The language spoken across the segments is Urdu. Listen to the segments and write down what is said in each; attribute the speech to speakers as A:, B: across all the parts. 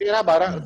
A: 13-12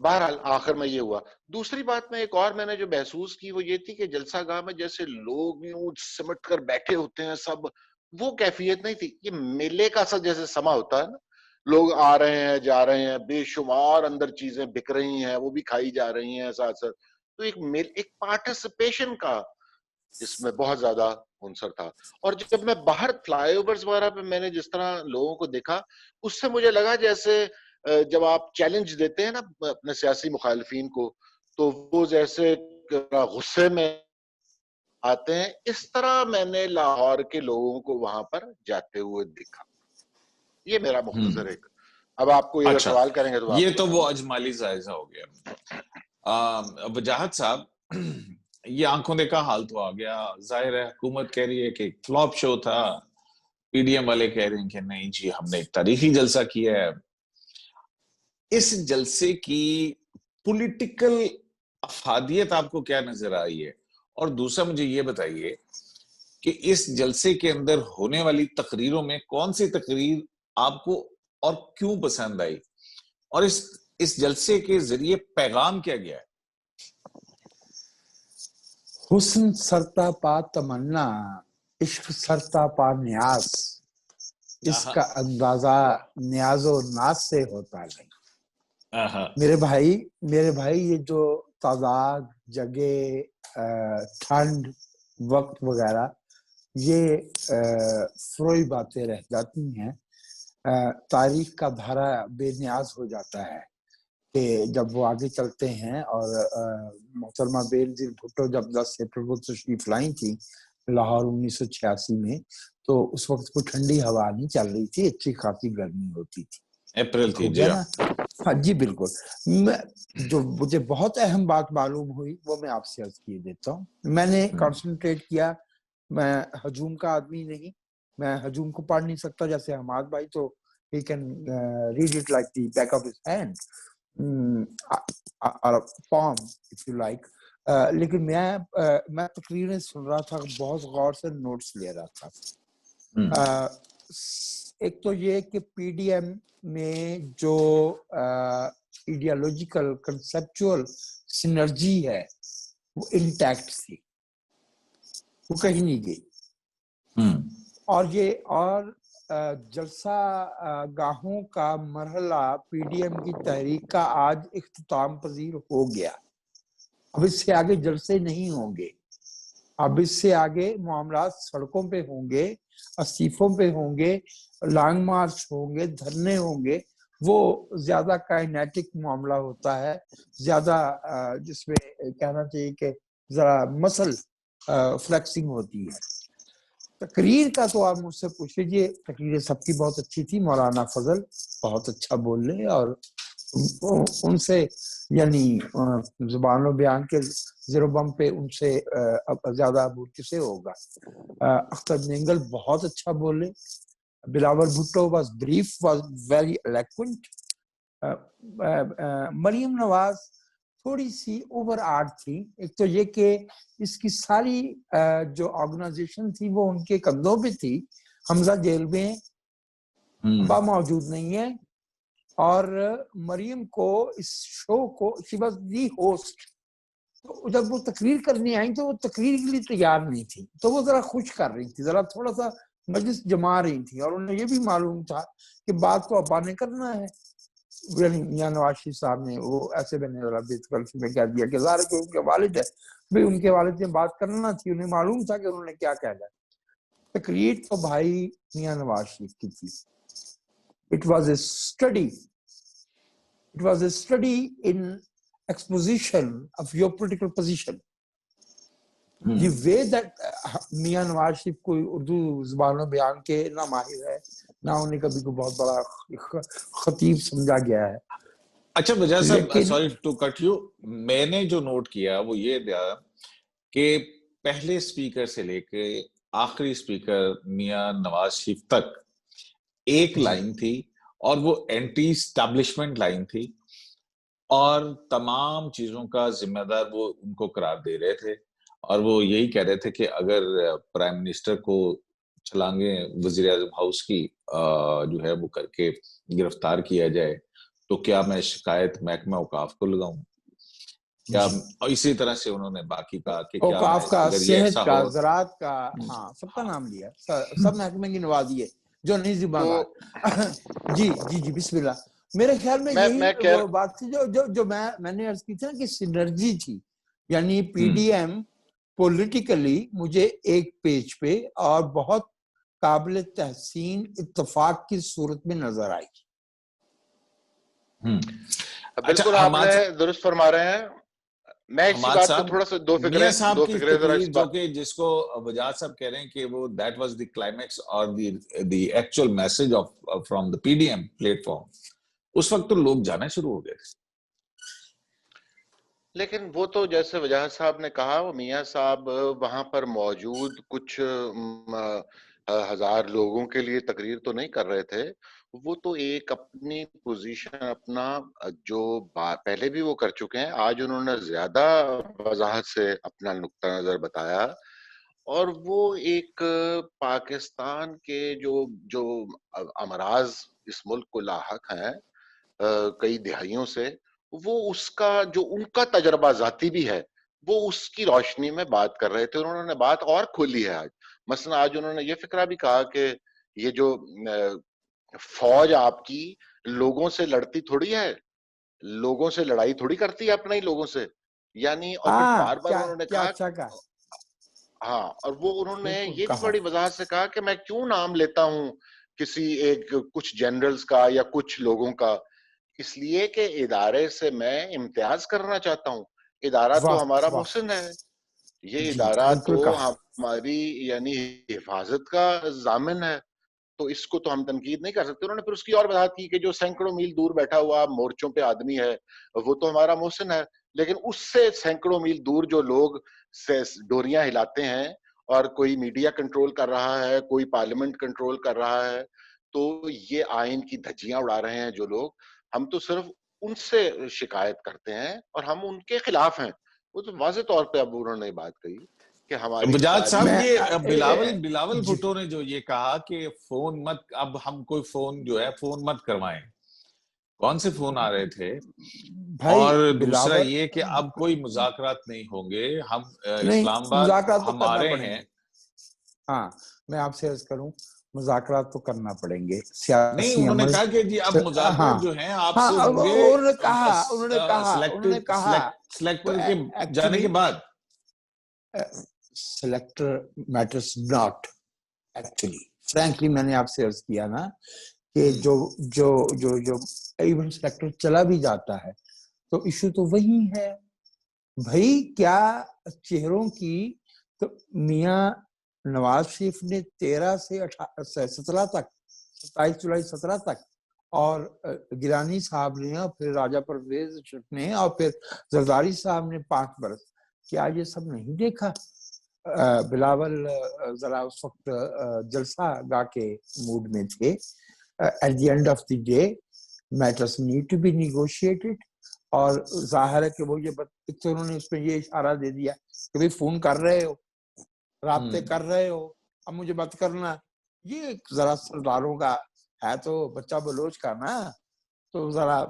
A: بہرحال آخر میں یہ ہوا. دوسری بات میں ایک اور میں نے جو محسوس کی وہ یہ تھی کہ جلسہ گاہ میں جیسے لوگ یوں سمٹ کر بیٹھے ہوتے ہیں سب, وہ کیفیت نہیں تھی. یہ میلے کا سا جیسے سما ہوتا ہے نا, لوگ آ رہے ہیں جا رہے ہیں, بے شمار اندر چیزیں بک رہی ہیں, وہ بھی کھائی جا رہی ہیں ساتھ ساتھ. تو ایک پارٹیسپیشن کا جس میں بہت زیادہ عنصر تھا. اور جب میں باہر فلائی اوورز وغیرہ پہ میں نے جس طرح لوگوں کو دیکھا, اس سے مجھے لگا جیسے جب آپ چیلنج دیتے ہیں نا اپنے سیاسی مخالفین کو, تو وہ جیسے غصے میں آتے ہیں, اس طرح میں نے لاہور کے لوگوں کو وہاں پر جاتے ہوئے دیکھا. یہ میرا مختصر ایک, اب آپ کو اگر
B: اچھا,
A: سوال کریں گے تو
B: یہ تو وہ اجمالی جائزہ ہو گیا. وجاہت صاحب, یہ آنکھوں دیکھا حال تو آ گیا. ظاہر ہے حکومت کہہ رہی ہے کہ ایک فلاپ شو تھا, پی ڈی ایم والے کہہ رہے ہیں کہ نہیں جی ہم نے ایک تاریخی جلسہ کیا ہے. اس جلسے کی پولیٹیکل افادیت آپ کو کیا نظر آئی ہے؟ اور دوسرا مجھے یہ بتائیے کہ اس جلسے کے اندر ہونے والی تقریروں میں کون سی تقریر آپ کو اور کیوں پسند آئی, اور اس جلسے کے ذریعے پیغام کیا گیا ہے؟
C: حسن سرتا پا تمنا, عشق سرتا پا نیاز, اس کا اندازہ نیاز و ناز سے ہوتا نہیں. میرے بھائی یہ جو تعداد, جگہ, ٹھنڈ, وقت وغیرہ, یہ فروئی باتیں رہ جاتی ہیں. تاریخ کا دھارا بے نیاز ہو جاتا ہے کہ جب وہ آگے چلتے ہیں. اور محترمہ بینظیر بھٹو جب 10 اپریل کو تشریف لائی تھی لاہور 1986 میں, تو اس وقت کوئی ٹھنڈی ہوا نہیں چل رہی تھی, اچھی خاصی گرمی ہوتی تھی.
B: اپریل تھی جی.
C: ہاں جی بالکل. جو مجھے بہت اہم بات معلوم ہوئی وہ میں آپ سے عرض کیے دیتا ہوں. میں نے کنسنٹریٹ کیا, میں ہجوم کا آدمی نہیں, میں ہجوم کو پڑھ نہیں سکتا جیسے حماد بھائی, تو he can read it like the back of his hand or a palm if you like. لیکن میں تقریریں سن رہا تھا, بہت غور سے نوٹس لے رہا تھا. ایک تو یہ کہ پی ڈی ایم میں جو ایڈیالوجیکل کنسپچول سینرجی ہے وہ انٹیکٹ تھی, وہ کہیں نہیں گئی. اور جلسہ گاہوں کا مرحلہ پی ڈی ایم کی تحریک کا آج اختتام پذیر ہو گیا. اب اس سے آگے جلسے نہیں ہوں گے, اب اس سے آگے معاملات سڑکوں پہ ہوں گے, استعفوں پہ ہوں گے, لانگ مارچ ہوں گے, دھرنے ہوں گے. وہ زیادہ کائنیٹک معاملہ ہوتا ہے, زیادہ جس میں کہنا چاہیے کہ ذرا مسل فلیکسنگ ہوتی ہے. تقریر کا تو آپ مجھ سے پوچھ لیجیے, تقریریں سب کی بہت اچھی تھی. مولانا فضل بہت اچھا بول رہے, اور ان سے یعنی زبان و بیان کے زیر و بم پہ ان سے زیادہ عبور کسے ہوگا. اختر نینگل بہت اچھا بول رہے. Bilawal Bhutto was brief, was very eloquent. Maryam Nawaz تھوڑی سی اوور آرٹ تھی. ایک تو یہ کہ اس کی ساری جو آرگنائزیشن تھی وہ ان کے کندھوں پہ تھی. حمزہ جیل میں با موجود نہیں ہے, اور مریم کو اس شو کو شی واز دی ہوسٹ. تو جب وہ تقریر کرنے آئی تو وہ تقریر کے لیے تیار نہیں تھی, تو وہ ذرا خوش کر رہی تھی, ذرا تھوڑا سا مجلس جما رہی تھی. اور انہیں یہ بھی معلوم تھا کہ بات تو ابا نے کرنا ہے. میاں نواز شریف صاحب نے وہ ایسے میں نے ذرا بے تکلفی میں کہہ دیا کہ ظاہر کہ ان کے والد ہے, بھائی ان کے والد نے بات کرنا تھی, انہیں معلوم تھا کہ انہوں نے کیا کہنا ہے. تقریر تو بھائی میاں نواز شریف کی تھی. It was a study in exposition of your political position. The way that Mian Nawaz Sharif کوئی اردو زبان و بیان کے نہ ماہر ہے, نہ انہیں کبھی کوئی بہت بڑا خطیب سمجھا گیا ہے.
B: اچھا وجہ صاحب, سوری ٹو کٹ یو, میں نے جو نوٹ کیا وہ یہ تھا کہ پہلے سپیکر سے لے کے آخری سپیکر میاں نواز شریف تک ایک لائن تھی, اور وہ اینٹی اسٹیبلشمنٹ لائن تھی, اور تمام چیزوں کا ذمہ دار وہ ان کو قرار دے رہے تھے. اور وہ یہی کہہ رہے تھے کہ اگر پرائم منسٹر کو چھلانگیں وزیر اعظم ہاؤس کی جو ہے وہ کر کے گرفتار کیا جائے تو کیا میں شکایت محکمہ اوقاف کو لگاؤں کیا؟ اور اسی طرح سے انہوں نے باقی کہا کہ کیا
C: اوقاف کا،
B: اگر یہ
C: صحت
B: ایسا
C: کا،
B: ہو،
C: زراعت کا، ہاں سب کا نام لیا، سب محکمے کی نوا دیے جو نہیں ذمہ دار۔ جی جی جی بسم اللہ۔ میرے خیال میں یہی وہ بات تھی جو میں نے عرض کی تھی نا کہ سینرجی تھی، یعنی پی ڈی ایم پولیٹیکلی مجھے ایک پیج پہ اور بہت قابل تحسین اتفاق کی صورت میں نظر آئی۔
A: بالکل آپ نے درست فرما رہے ہیں۔ میں اسی بات کو تھوڑا سا دو
B: میاں صاحب کی
A: فکریں ذرا
B: تقریر جو کہ جس کو وجاہت صاحب کہہ رہے ہیں کہ وہ دیٹ واز دی کلائمیکس اور the actual message of from the P D M platform, اس وقت تو لوگ جانا شروع ہو گئے تھے۔
A: لیکن وہ تو جیسے وجاہت صاحب نے کہا، وہ میاں صاحب وہاں پر موجود کچھ ہزار لوگوں کے لیے تقریر تو نہیں کر رہے تھے، وہ تو ایک اپنی پوزیشن اپنا جو پہلے بھی وہ کر چکے ہیں، آج انہوں نے زیادہ وضاحت سے اپنا نقطہ نظر بتایا، اور وہ ایک پاکستان کے جو امراض اس ملک کو لاحق ہیں کئی دہائیوں سے، وہ اس کا جو ان کا تجربہ ذاتی بھی ہے، وہ اس کی روشنی میں بات کر رہے تھے۔ انہوں نے بات اور کھولی ہے آج، مثلا آج انہوں نے یہ فکرہ بھی کہا کہ یہ جو فوج آپ کی لوگوں سے لڑتی تھوڑی ہے، لوگوں سے لڑائی تھوڑی کرتی ہے اپنے ہی لوگوں سے، یعنی اور پھر بار بار انہوں نے کہا ہاں، اور وہ انہوں نے یہ بھی بڑی وضاحت سے کہا کہ میں کیوں نام لیتا ہوں کسی ایک کچھ جنرلز کا یا کچھ لوگوں کا، اس لیے کہ ادارے سے میں امتیاز کرنا چاہتا ہوں، ادارہ تو ہمارا محسن ہے، یہ ادارہ تو ہماری یعنی حفاظت کا ضامن ہے، تو اس کو تو ہم تنقید نہیں کر سکتے۔ انہوں نے پھر اس کی اور وضاحت کی کہ جو سینکڑوں میل دور بیٹھا ہوا مورچوں پہ آدمی ہے وہ تو ہمارا محسن ہے، لیکن اس سے سینکڑوں میل دور جو لوگ ڈوریاں ہلاتے ہیں اور کوئی میڈیا کنٹرول کر رہا ہے، کوئی پارلیمنٹ کنٹرول کر رہا ہے، تو یہ آئین کی دھجیاں اڑا رہے ہیں جو لوگ، ہم تو صرف ان سے شکایت کرتے ہیں اور ہم ان کے خلاف ہیں۔ وہ تو واضح طور پہ اب انہوں نے بات کہی کہ ہماری
B: وجاہت صاحب یہ بلاول بھٹو نے جو یہ کہا کہ فون مت، اب ہم کوئی فون جو ہے فون مت کروائیں، کون سے فون آ رہے تھے، اور دوسرا یہ کہ اب کوئی مذاکرات نہیں ہوں گے، ہم اسلام آباد ہمارے ہیں۔
C: ہاں میں آپ سے عرض کروں مذاکرات تو کرنا پڑیں گے،
B: نہیں انہوں نے کہا کہ جی اب مذاکرات جو ہیں آپ سے ہوں گے سلیکٹر کے جانے کے بعد۔
C: Selector matters not actually, frankly میں نے آپ سے عرض کیا نا کہ جو ایون سلیکٹر چلا بھی جاتا ہے تو ایشو تو وہی ہے بھائی، کیا چہروں کی، تو میاں نواز شریف نے 13 سے 17 تک، 27 جولائی 17 تک، اور گیلانی صاحب نے، اور پھر راجہ پرویز نے، اور پھر زرداری صاحب نے 5 برس، کیا یہ سب نہیں دیکھا؟ بلاول ذرا اس وقت جلسہ گاہ کے موڈ میں تھے۔ At the end of the day matters need to be negotiated, اور ظاہر ہے کہ وہ یہ انہوں نے اس میں یہ اشارہ دے دیا کہ بھئی فون کر رہے ہو، رابطے کر رہے ہو، اب مجھے مت کرنا۔ یہ ذرا سرداروں کا ہے تو بچہ بلوچ کا نا، تو ذرا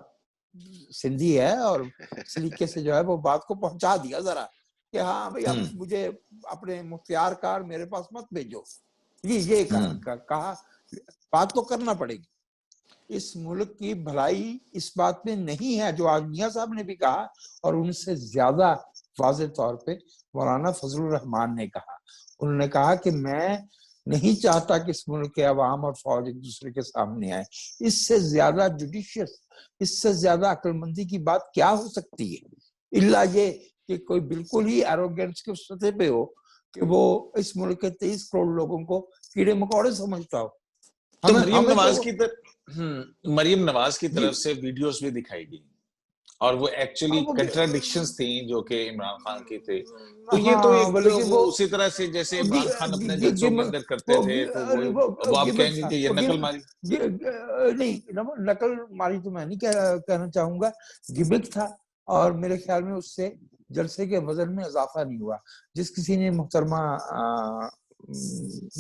C: سندھی ہے اور سلیقے سے جو ہے وہ بات کو پہنچا دیا ذرا کہ ہاں بھئی اب مجھے اپنے مختیار کار میرے پاس مت بھیجو، یہ کہا بات تو کرنا پڑے گی۔ اس ملک کی بھلائی اس بات میں نہیں ہے، جو آج میاں صاحب نے بھی کہا، اور ان سے زیادہ واضح طور پہ مولانا فضل الرحمان نے کہا۔ انہوں نے کہا کہ میں نہیں چاہتا کہ اس ملک کے عوام اور فوج ایک دوسرے کے سامنے آئے، اس سے زیادہ جوڈیشیس، اس سے زیادہ عقل مندی کی بات کیا ہو سکتی ہے، الا یہ کہ کوئی بالکل ہی ایروگنس کے سطح پہ ہو کہ وہ اس ملک کے 23 کروڑ لوگوں کو کیڑے مکوڑے سمجھتا ہو۔
B: تو مریم نواز کی طرف سے ویڈیوز بھی دکھائی گئی اور وہ ایکچولی کنٹراڈکشنز تھیں جو کہ عمران خان کی تھے، تو یہ تو ایک وہ اسی طرح سے جیسے عمران خان اپنے جلسوں کے اندر کرتے تھے، تو وہ آپ کہیں گے کہ یہ نقل ماری؟
C: نہیں، نقل ماری تو میں نہیں کہنا چاہوں گا، گمک تھا، اور میرے خیال میں اس سے جلسے کے وزن میں اضافہ نہیں ہوا۔ جس کسی نے محترمہ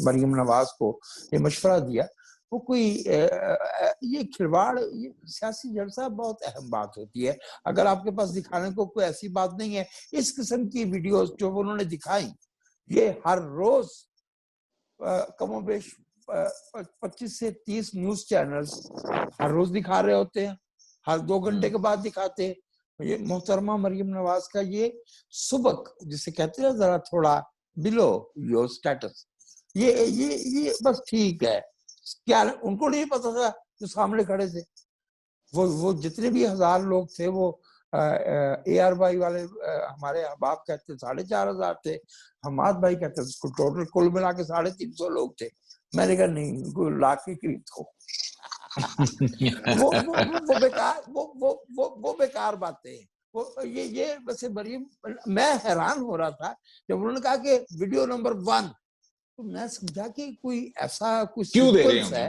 C: مریم نواز کو یہ مشورہ دیا وہ کوئی یہ کھلواڑ، یہ سیاسی جلسہ بہت اہم بات ہوتی ہے. اگر آپ کے پاس دکھانے کو کوئی ایسی بات نہیں ہے، اس قسم کی ویڈیوز جو انہوں نے دکھائی یہ ہر روز کم و بیش 25 سے 30 نیوز چینلز ہر روز دکھا رہے ہوتے ہیں، ہر 2 گھنٹے کے بعد دکھاتے ہیں. یہ محترمہ مریم نواز کا یہ سبق جسے کہتے ہیں ذرا تھوڑا بلو یور سٹیٹس، یہ بس ٹھیک ہے. کیا ان کو نہیں پتا تھا جو سامنے کھڑے تھے؟ وہ جتنے بھی 1000 لوگ تھے وہ اے آر بھائی والے ہمارے احباب کہتے 4500 تھے، حماد بھائی کہتے اس کو ٹوٹل کل ملا کے 350 لوگ تھے. میں نے کہا نہیں، کوئی لاکھ کے قریب تھو. وہ بیکار باتیں ہیں. یہ ویسے مریم، میں حیران ہو رہا تھا جب انہوں نے کہا کہ ویڈیو نمبر 1، تو میں سمجھا کہ کوئی ایسا کوئی سیکوینس ہے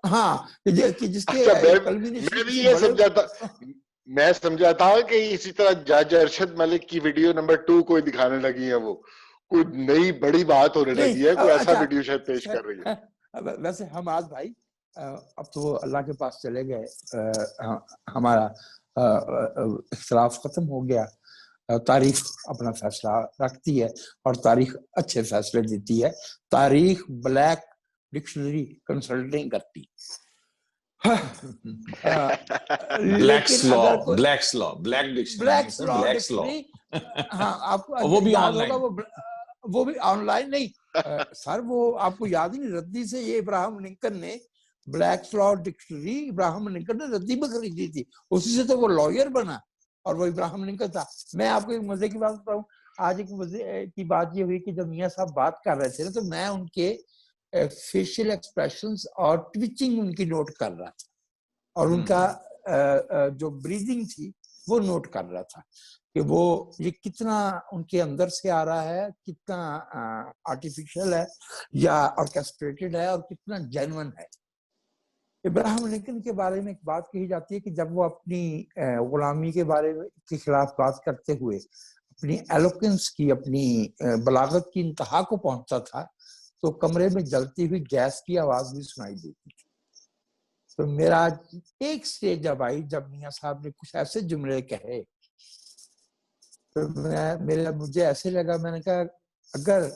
C: ہاں جس کے
A: میں بھی یہ سمجھا تھا، میں سمجھا تھا کہ اسی طرح جج ارشد ملک کی ویڈیو نمبر 2 کوئی دکھانے لگی ہے، وہ کوئی نئی بڑی بات ہونے لگی ہے، کوئی ایسا ویڈیو شاید پیش کر رہی ہے.
C: ویسے حماد بھائی اب تو وہ اللہ کے پاس چلے گئے، ہمارا اختلاف ختم ہو گیا. تاریخ اپنا فیصلہ رکھتی ہے اور تاریخ اچھے فیصلے دیتی ہے. تاریخ بلیک ڈکشنری کنسلٹنگ کرتی. لیکن اگر بلیک لا ڈکشنری، ہاں آپ کو یاد ہوگا وہ بھی آن لائن نہیں سر، وہ آپ کو یاد نہیں، ردی سے یہ ابراہم لنکن نے بلیک لا ڈکشنری ابراہم لنکن نے ردی میں خریدی تھی، اسی سے تو وہ لائر بنا اور وہ ابراہم لنکن تھا. میں آپ کو ایک مزے کی بات بتاؤں، آج ایک مزے کی بات یہ ہوئی کہ جب میاں صاحب بات کر رہے تھے تو میں ان کے فیشل ایکسپریشنز اور ٹویچنگ ان کی نوٹ کر رہا تھا، اور ان کا جو بریدنگ تھی وہ نوٹ کر رہا تھا کہ وہ یہ کتنا ان کے اندر سے آ رہا ہے، کتنا آرٹیفیشل ہے یا آرکیسٹریٹڈ ہے، اور کتنا جینون ہے. ابراہم لنکن کے بارے میں ایک بات کہی جاتی ہے کہ جب وہ اپنی غلامی کے بارے میں کے خلاف بات کرتے ہوئے اپنی ایلوکینس کی، اپنی بلاغت کی انتہا کو پہنچتا تھا تو کمرے میں جلتی ہوئی گیس کی آواز بھی سنائی دیتی تھی. تو میرا ایک سٹیج جب آئی جب میاں صاحب نے کچھ ایسے جملے کہے تو مجھے ایسے لگا، میں نے کہا اگر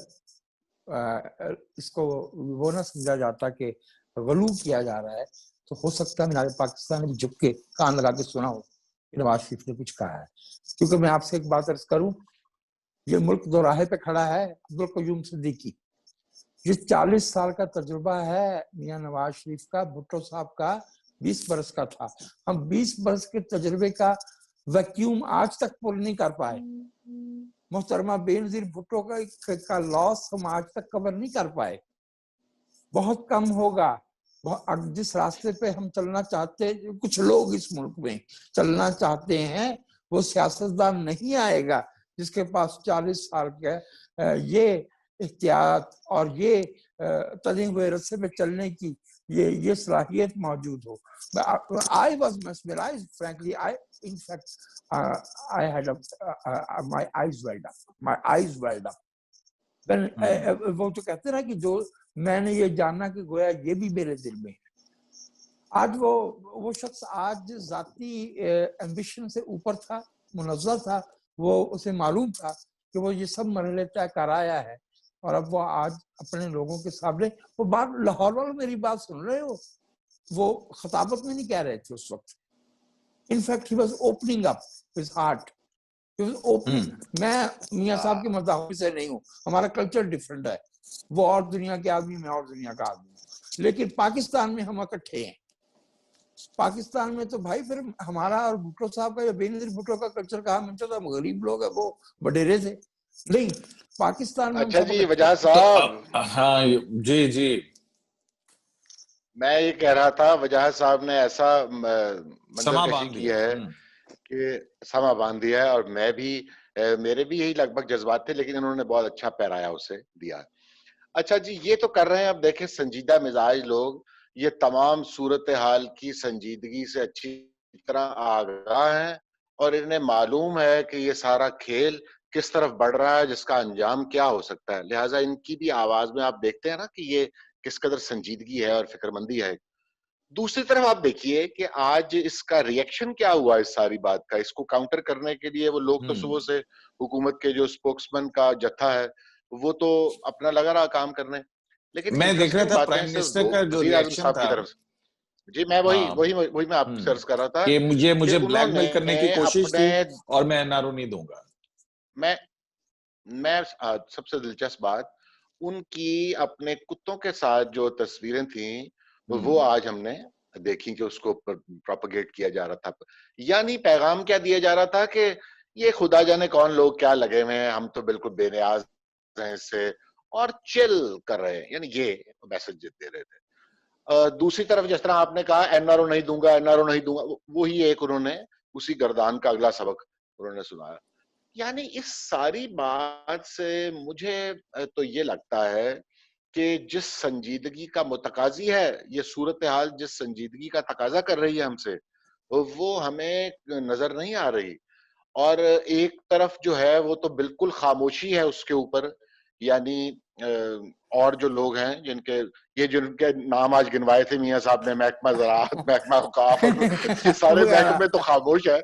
C: اس کو وہ نہ سمجھا جاتا کہ غلو کیا جا رہا ہے تو ہو سکتا ہے میرے پاکستان میں جھک کے کان لگا کے سنا ہو کہ نواز شریف نے کچھ کہا ہے. کیونکہ میں آپ سے ایک بات عرض کروں، یہ ملک دو راہے پہ کھڑا ہے. عبدالقیوم صدیقی، جس 40 سال کا تجربہ ہے میاں نواز شریف کا، بھٹو صاحب کا 20 برس کا تھا. ہم 20 برس کے تجربے کا ویکیوم آج تک پورا نہیں کر پائے. محترمہ بینظیر بھٹو کا لاس ہم آج تک کور نہیں کر پائے. بہت کم ہوگا. جس راستے پہ ہم چلنا چاہتے، کچھ لوگ اس ملک میں چلنا چاہتے ہیں، وہ سیاستدان نہیں آئے گا جس کے پاس 40 سال کا یہ احتیاط اور یہ تلے ہوئے رسے پہ چلنے کی یہ صلاحیت موجود ہو. I was mesmerized, frankly. In fact, I had my eyes welled up. وہ تو کہتے نا کہ جو میں نے یہ جانا کہ گویا یہ بھی میرے دل میں ہے. آج وہ شخص آج ذاتی ایمبیشن سے اوپر تھا، منزہ تھا. وہ اسے معلوم تھا کہ وہ یہ سب مرحلے طے کر آیا ہے، اور اب وہ آج اپنے لوگوں کے سامنے، وہ بات لاہور والوں میری بات سن رہے ہو، وہ خطابت میں نہیں کہہ رہے تھے اس وقت. In fact, he was opening up his heart. He was opening. میں میاں صاحب کے مذاہب سے نہیں ہوں، ہمارا کلچر ڈیفرنٹ ہے. وہ اور دنیا کے آدمی، میں اور دنیا کا آدمی ہوں. لیکن پاکستان میں ہم اکٹھے ہیں. پاکستان میں تو بھائی پھر ہمارا اور بھٹو صاحب کا یا بینظیر بھٹو کا کلچر کہا ملتا تھا، غریب لوگ ہیں، وہ وڈیرے تھے. نہیں، پاکستان میں
A: اچھا جی وجاہت صاحب،
B: ہاں جی
A: میں یہ کہہ رہا تھا وجاہت صاحب نے ایسا منظر کشی کی ہے کہ سما باندھ دیا ہے، اور میں بھی، میرے بھی یہی لگ بھگ جذبات تھے، لیکن انہوں نے بہت اچھا پیرایا اسے دیا. اچھا جی، یہ تو کر رہے ہیں. اب دیکھیں سنجیدہ مزاج لوگ یہ تمام صورتحال کی سنجیدگی سے اچھی طرح آگاہ ہیں، اور انہیں معلوم ہے کہ یہ سارا کھیل کس طرف بڑھ رہا ہے، جس کا انجام کیا ہو سکتا ہے. لہٰذا ان کی بھی آواز میں آپ دیکھتے ہیں نا کہ یہ کس قدر سنجیدگی ہے اور فکر مندی ہے. دوسری طرف آپ دیکھیے کہ آج اس کا ریئیکشن کیا ہوا اس ساری بات کا. اس کو کاؤنٹر کرنے کے لیے وہ لوگ تو صبح سے حکومت کے جو اسپوکسمین کا جتھا ہے وہ تو اپنا لگا رہا کام کرنے, لیکن
B: میں دیکھ رہا
A: انٹرسٹنگ
B: تھا
A: باتیں
B: پرائم
A: صرف
B: منسٹر
A: دو
B: کا جو
A: وزیر اعظم
B: ریئیکشن
A: صاحب کی
B: تھا,
A: طرف سے. جی میں وہی میں آپ سے عرض کر رہا تھا
B: کہ
A: کہ
B: مجھے بلیک
A: انہوں
B: میل کرنے کی
A: نے
B: کوشش تھی
A: اپنے
B: اور میں این آر او نہیں دوں گا.
A: میں سب سے دلچسپ بات ان کی اپنے کتوں کے ساتھ جو تصویریں تھیں وہ آج ہم نے دیکھی کہ اس کو پروپیگیٹ کیا جا رہا تھا. یعنی پیغام کیا دیا جا رہا تھا کہ یہ خدا جانے کون لوگ کیا لگے ہوئے ہیں, ہم تو بالکل بے نیاز ہیں اس سے اور چل کر رہے ہیں, یعنی یہ میسج دے رہے تھے. دوسری طرف جس طرح آپ نے کہا این آر او نہیں دوں گا, این آر او نہیں دوں گا, وہی ایک انہوں نے اسی گردان کا اگلا سبق انہوں نے سنایا. یعنی اس ساری بات سے مجھے تو یہ لگتا ہے کہ جس سنجیدگی کا متقاضی ہے یہ صورتحال, جس سنجیدگی کا تقاضا کر رہی ہے ہم سے, وہ ہمیں نظر نہیں آ رہی. اور ایک طرف جو ہے وہ تو بالکل خاموشی ہے اس کے اوپر. یعنی اور جو لوگ ہیں جن کے نام آج گنوائے تھے میاں صاحب نے, محکمہ زراعت, محکمہ اوقاف, یہ سارے محکمے تو خاموش ہے.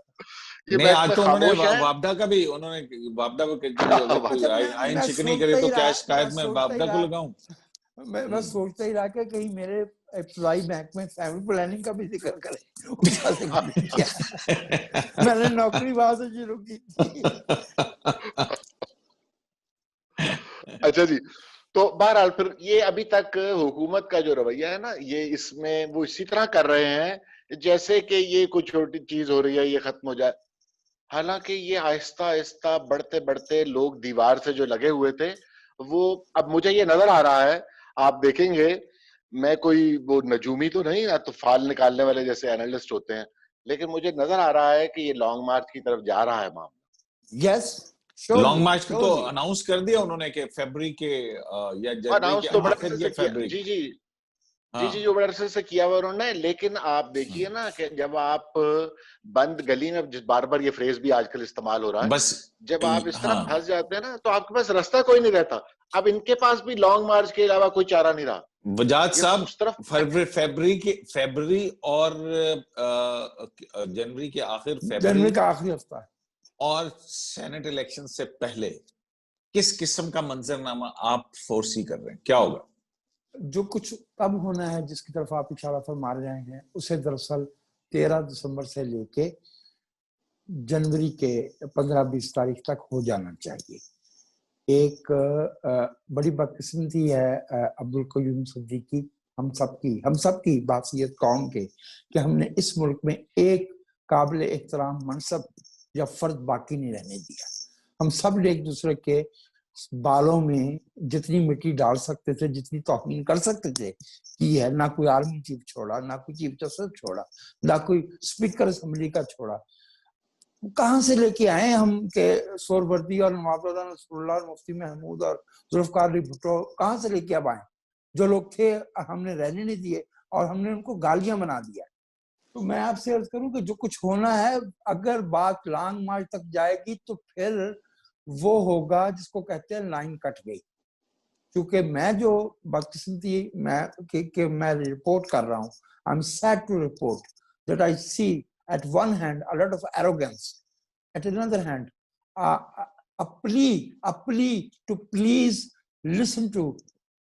A: یہ
B: نہیں, آج
A: محکمے
B: تو انہوں نے
A: خاموش ہیں.
B: وابڈا کا بھی, انہوں نے وابڈا کو کہ جی اگر کوئی آئین شکنی کرے تو کیا شکایت میں وابڈا کو لگاؤں.
C: میں سوچتا ہی رہا کہ کہیں میرے ابتدائی محکمے فیملی پلاننگ کا بھی ذکر کرے, میں نے نوکری وہاں سے شروع کی تھی.
A: اچھا جی, تو بہرحال پھر یہ ابھی تک حکومت کا جو رویہ ہے نا, یہ اس میں وہ اسی طرح کر رہے ہیں جیسے کہ یہ کوئی چھوٹی چیز ہو رہی ہے, یہ ختم ہو جائے. حالانکہ یہ آہستہ آہستہ بڑھتے بڑھتے لوگ دیوار سے جو لگے ہوئے تھے وہ اب مجھے یہ نظر آ رہا ہے, آپ دیکھیں گے میں کوئی وہ نجومی تو نہیں نا, تو فال نکالنے والے جیسے اینالسٹ ہوتے ہیں, لیکن مجھے نظر آ رہا ہے کہ یہ لانگ مارچ کی طرف جا رہا ہے معاملہ.
C: یس,
B: لانگ مارچ کو تو اناؤنس کر دیا انہوں نے کہ فیبری کے یا جنوری کے آخر یا فیبری.
A: جی جو بڑے عرصے سے کیا ہوا انہوں نے. لیکن آپ دیکھیے نا کہ جب آپ بند گلی میں, بار بار یہ فریز بھی آج کل استعمال ہو رہا ہے,
B: بس
A: جب آپ اس طرح پھنس جاتے ہیں نا تو آپ کے پاس راستہ کوئی نہیں رہتا. اب ان کے پاس بھی لانگ مارچ کے علاوہ کوئی چارہ نہیں رہا.
B: وجاہت صاحب فیبری اور جنوری کے آخر,
C: جنوری کا آخری ہفتہ ہے,
B: اور سینٹ الیکشن سے پہلے کس قسم کا منظرنامہ آپ فورسی کر رہے ہیں, کیا ہوگا؟
C: جو کچھ تب ہونا ہے جس کی طرف آپ اشارہ فرما رہے ہیں اسے دراصل 13 دسمبر سے لے کے جنوری کے 15-20 تاریخ تک ہو جانا چاہیے. ایک بڑی بدقسمتی ہے عبدالقیوم صدیقی, ہم سب کی باثیت قوم کے, کہ ہم نے اس ملک میں ایک قابل احترام منصب یا فرد باقی نہیں رہنے دیا. ہم سب نے ایک دوسرے کے بالوں میں جتنی مٹی ڈال سکتے تھے, جتنی توہین کر سکتے تھے کی ہے. نہ کوئی آرمی چیف چھوڑا, نہ کوئی چیف جسٹس چھوڑا, نہ کوئی اسپیکر اسمبلی کا چھوڑا. کہاں سے لے کے آئے ہم کہ سہروردی اور نواب رضا نصر اللہ اور مفتی محمود اور ذوالفقار علی بھٹو کہاں سے لے کے اب آئے؟ جو لوگ تھے ہم نے رہنے نہیں دیے اور ہم نے ان کو گالیاں بنا دیا. تو میں آپ سے عرض کروں کہ جو کچھ ہونا ہے, اگر بات لانگ مارچ تک جائے گی تو پھر وہ ہوگا جس کو کہتے ہیں لائن کٹ گئی. کیونکہ میں جو بدقسمتی میں رپورٹ کر رہا ہوں, I'm sad to report that I see at one hand a lot of arrogance, at another hand a plea to please listen to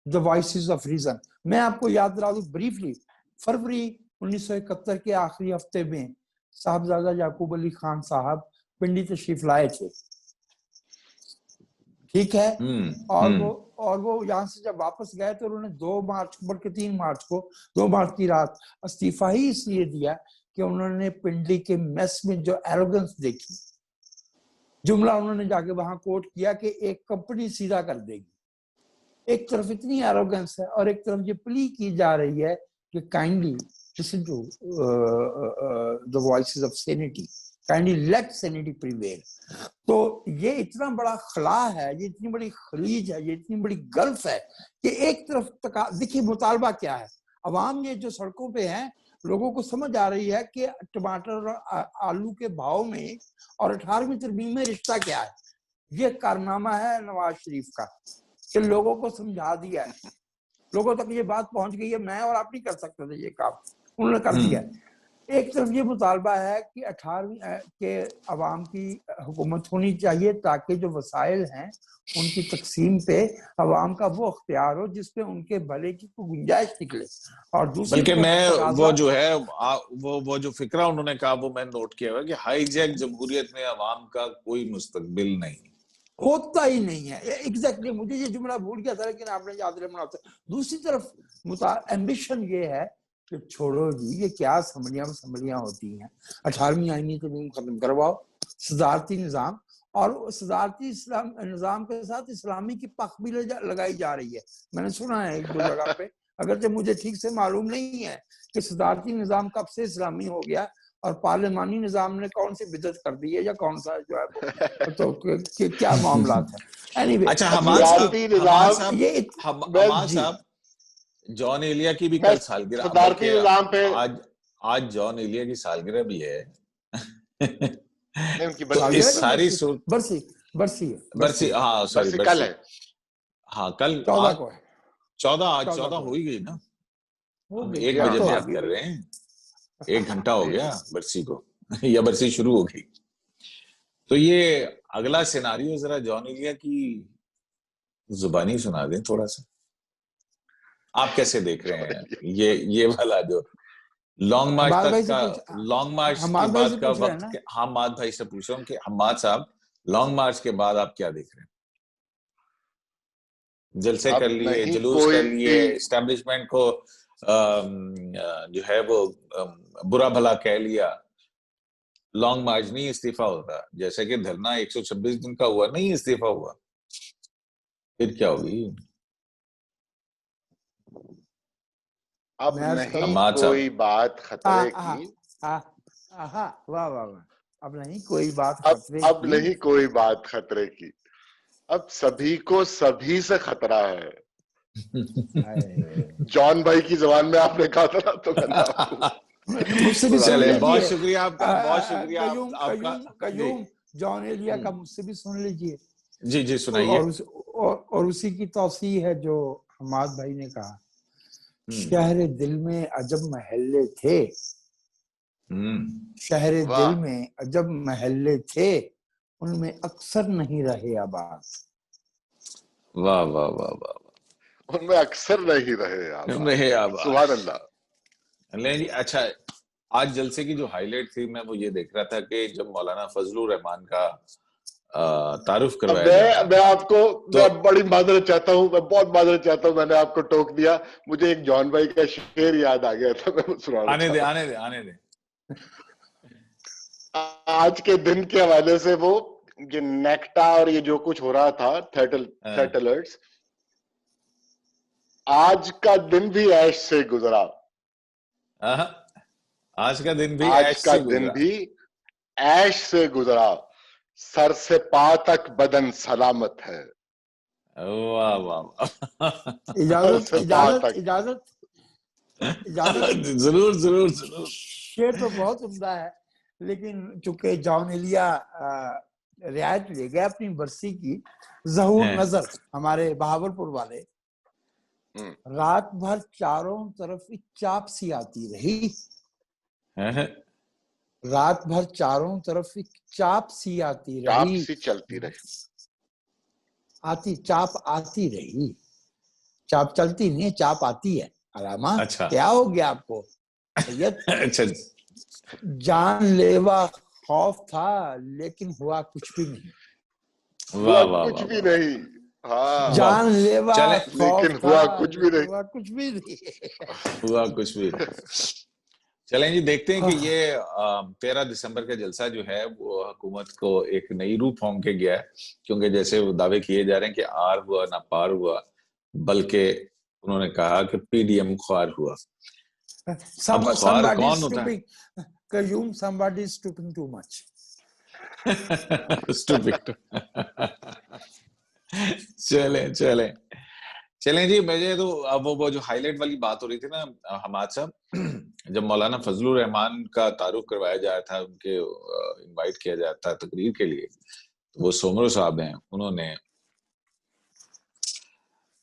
C: the voices of reason. میں آپ کو یاد دلا دوں بریفلی, فروری 1971 کے آخری ہفتے میں صاحبزادہ یعقوب علی خان صاحب پنڈی تشریف لائے تھے, ٹھیک ہے, اور وہ یہاں سے جب واپس گئے تو انہوں نے 2 مارچ بلکہ 3 مارچ کو 2 مارچ کی رات استعفیٰ ہی اس لیے دیا کہ انہوں نے پنڈلی کے میس میں جو ایروگنس دیکھی. جملہ انہوں نے جا کے وہاں کوٹ کیا کہ ایک کمپنی سیدھا کر دے گی. ایک طرف اتنی ایروگنس ہے اور ایک طرف یہ پلی کی جا رہی ہے کہ kindly listen to the voices of sanity, kindly let sanity prevail. تو یہ اتنا بڑا خلا ہے, یہ اتنی بڑی خلیج ہے, یہ اتنی بڑی گلف ہے کہ ایک طرف دیکھیے مطالبہ کیا ہے. عوام یہ جو سڑکوں پہ ہیں, لوگوں کو سمجھ آ رہی ہے کہ ٹماٹر اور آلو کے بھاؤ میں اور 18ویں ترمیم میں رشتہ کیا ہے. یہ کارنامہ ہے نواز شریف کا کہ لوگوں کو سمجھا دیا ہے لوگوں تک یہ بات پہنچ گئی ہے، میں اور آپ نہیں کر سکتے تھے یہ کام، انہوں نے کر دیا۔ ایک طرف یہ مطالبہ ہے کہ 18ویں کے عوام کی حکومت ہونی چاہیے تاکہ جو وسائل ہیں ان کی تقسیم پہ عوام کا وہ اختیار ہو جس پہ ان کے بھلے کی کوئی گنجائش نکلے۔ اور دوسری
B: بلکہ میں
C: طرف
B: وہ جو ہے وہ جو فکرہ انہوں نے کہا وہ میں نوٹ کیا ہوا کہ ہائی جیک جمہوریت میں عوام کا کوئی مستقبل نہیں
C: ہوتا ہی نہیں ہے۔ ایگزیکٹلی مجھے یہ جملہ بھول گیا تھا لیکن آپ نے یاد رہا مناسب۔ دوسری طرف ایمبیشن یہ ہے کہ چھوڑو جی یہ کیا اسمبلیاں ہوتی ہیں، 18ویں آئینی قانون ختم کرواؤ، صدارتی نظام، اور صدارتی نظام کے ساتھ اسلامی کی پخ بھی لگائی جا رہی ہے۔ میں نے سنا ہے ایک دو جگہ پہ، اگرچہ مجھے ٹھیک سے معلوم نہیں ہے کہ صدارتی نظام کب سے اسلامی ہو گیا اور پارلیمانی نظام نے کون سی بدعت کر دی ہے یا کون سا جو ہے تو کیا معاملات ہیں۔ anyway،
B: اچھا حماد صاحب جان ایلیا کی بھی کل سالگرہ،
A: صدارتی نظام پہ
B: آج جان ایلیا کی سالگرہ بھی ہے۔
A: ان کی
B: اس ساری
C: برسی
B: ہاں سوری
A: کل ہے،
B: ہاں کل
C: 14 کو ہے،
B: 14 ہو ہی گئی نا، ہم 1 بجے بات کر رہے ہیں، 1 گھنٹہ ہو گیا برسی کو یا برسی شروع ہو گئی۔ تو یہ اگلا سیناریو ذرا جان ایلیا کی زبانی سنا دیں تھوڑا سا، آپ کیسے دیکھ رہے ہیں یہ والا جو لانگ مارچ تک کا، لانگ مارچ کے بعد کا وقت؟ حماد بھائی سے پوچھ رہا ہوں کہ حماد صاحب لانگ مارچ کے بعد آپ کیا دیکھ رہے ہیں؟ جلسے کر لیے، جلوس کر لیے، اسٹیبلشمنٹ کو جو ہے وہ برا بھلا کہہ لیا، لانگ مارچ نہیں استعفیٰ ہوتا، جیسے کہ دھرنا 126 دن کا ہوا نہیں استعفیٰ ہوا، پھر کیا ہوگی؟
A: اب نہیں کوئی بات خطرے کی،
C: اب نہیں کوئی بات خطرے کی،
A: اب نہیں کوئی بات خطرے کی، اب سبھی کو سبھی سے خطرہ ہے۔ جان بھائی کی زبان میں آپ نے کہا تھا تو میں نے آپ کو
B: چلے، بہت شکریہ آپ کا، بہت شکریہ آپ کا۔
C: قیوم جان ایلیا کا مجھ سے بھی سن لیجئے،
B: جی سنائیے۔
C: اور اسی کی توسیع ہے جو حماد بھائی نے کہا، شہر دل میں عجب محلے تھے، شہر دل میں عجب محلے تھے، ان میں اکثر نہیں رہے آباد۔
B: واہ واہ واہ واہ،
A: ان میں اکثر نہیں رہے آباد، سبحان اللہ۔
B: نہیں جی، اچھا آج جلسے کی جو ہائی لائٹ تھی، میں وہ یہ دیکھ رہا تھا کہ جب مولانا فضل الرحمان کا تعارف کروایا جاتا،
A: میں آپ کو میں بڑی معذرت چاہتا ہوں، میں بہت معذرت چاہتا ہوں، میں نے آپ کو ٹوک دیا، مجھے ایک جان بھائی کا شعر یاد آ گیا تھا، میں سنانا چاہتا ہوں۔
B: آنے دے
A: آج کے دن کے حوالے سے وہ جو نیکٹا اور یہ جو کچھ ہو رہا تھا تھریٹ الرٹس، آج کا دن بھی عیش سے گزرا،
B: آج کا دن بھی
A: آج کا دن بھی عیش سے گزرا، سر سے پا تک بدن سلامت ہے۔
B: واہ واہ،
C: اجازت
B: ضرور ضرور۔
C: شعر تو بہت عمدہ ہے، لیکن چونکہ جان ایلیا رعایت لے گئے اپنی برسی کی، ظہور نظر ہمارے بہاولپور والے، رات بھر چاروں طرف ایک چاپ سی آتی رہی، رات بھر چاروں طرف ایک چاپ سی آتی رہی،
A: چاپ سی چلتی رہی،
C: چاپ آتی رہی، چاپ چلتی نہیں، چاپ آتی ہے۔ علامہ
B: اچھا
C: کیا ہو گیا آپ کو سید؟
B: اچھا،
C: جان لیوا خوف تھا لیکن ہوا کچھ بھی نہیں،
A: ہوا کچھ بھی نہیں،
C: جان لیوا
A: لیکن
C: خوف
A: ہوا
C: تھا
A: کچھ بھی نہیں،
C: ہوا کچھ بھی نہیں،
B: ہوا کچھ بھی نہیں۔ چلیں جی، دیکھتے ہیں کہ یہ 13 دسمبر کا جلسہ جو ہے وہ حکومت کو ایک نئی روح پھونک کے گیا ہے، کیونکہ جیسے وہ دعوے کیے جا رہے ہیں کہ آر ہوا نہ پار ہوا، بلکہ انہوں نے کہا کہ پی ڈی ایم خوار ہوا۔ اب خوار کون ہوتا ہے؟
C: قیوم somebody is stooping too much.
B: Stupid. چلیں جی، مجھے تو وہ جو ہائی لائٹ والی بات ہو رہی تھی نا حماد صاحب، جب مولانا فضل الرحمان کا تعارف کروایا جایا تھا، ان کے انوائٹ کیا جاتا تھا تقریر کے لیے، وہ سومرو صاحب ہیں، انہوں نے